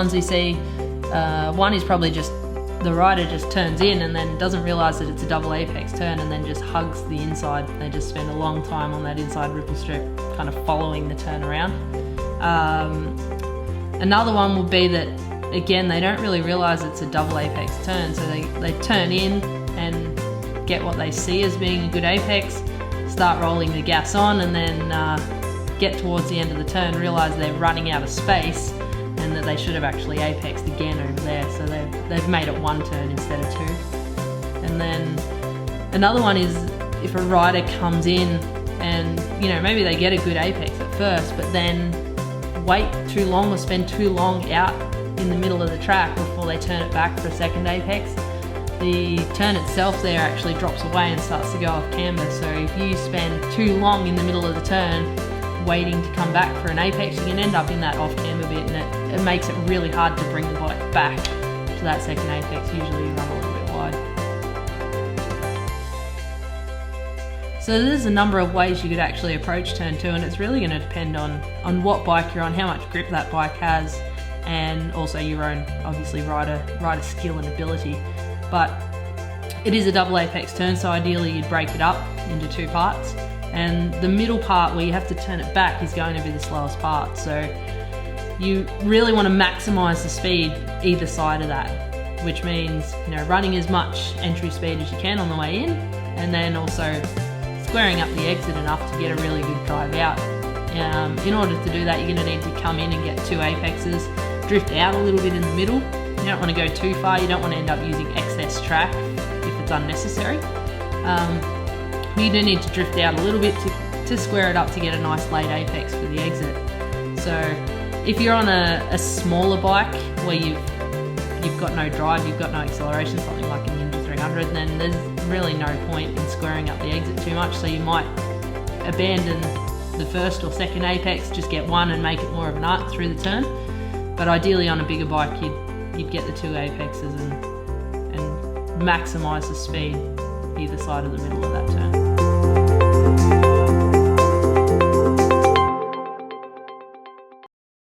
ones we see, one is probably just the rider just turns in and then doesn't realise that it's a double apex turn and then just hugs the inside. They just spend a long time on that inside ripple strip kind of following the turn around. Another one would be that, again, they don't really realise it's a double apex turn, so they turn in and get what they see as being a good apex, start rolling the gas on, and then get towards the end of the turn, realise they're running out of space and that they should have actually apexed again over there, so they've made it one turn instead of two. And then another one is if a rider comes in and, you know, maybe they get a good apex at first, but then wait too long or spend too long out in the middle of the track before they turn it back for a second apex. The turn itself there actually drops away and starts to go off camber, so if you spend too long in the middle of the turn waiting to come back for an apex, you can end up in that off camber bit, and it makes it really hard to bring the bike back to that second apex. Usually you run a little bit wide. So there's a number of ways you could actually approach turn two, and it's really going to depend on what bike you're on, how much grip that bike has, and also your own, obviously, rider skill and ability. But it is a double apex turn, so ideally you'd break it up into two parts. And the middle part where you have to turn it back is going to be the slowest part. So you really want to maximize the speed either side of that, which means, you know, running as much entry speed as you can on the way in, and then also squaring up the exit enough to get a really good drive out. In order to do that, you're going to need to come in and get two apexes, drift out a little bit in the middle. You don't want to go too far, you don't want to end up using excess track if it's unnecessary. You do need to drift out a little bit to square it up to get a nice late apex for the exit. So if you're on a smaller bike where you've got no drive, you've got no acceleration, something like an Ninja 300, then there's really no point in squaring up the exit too much, so you might abandon the first or second apex, just get one and make it more of an arc through the turn. But ideally on a bigger bike you'd get the two apexes and maximise the speed either side of the middle of that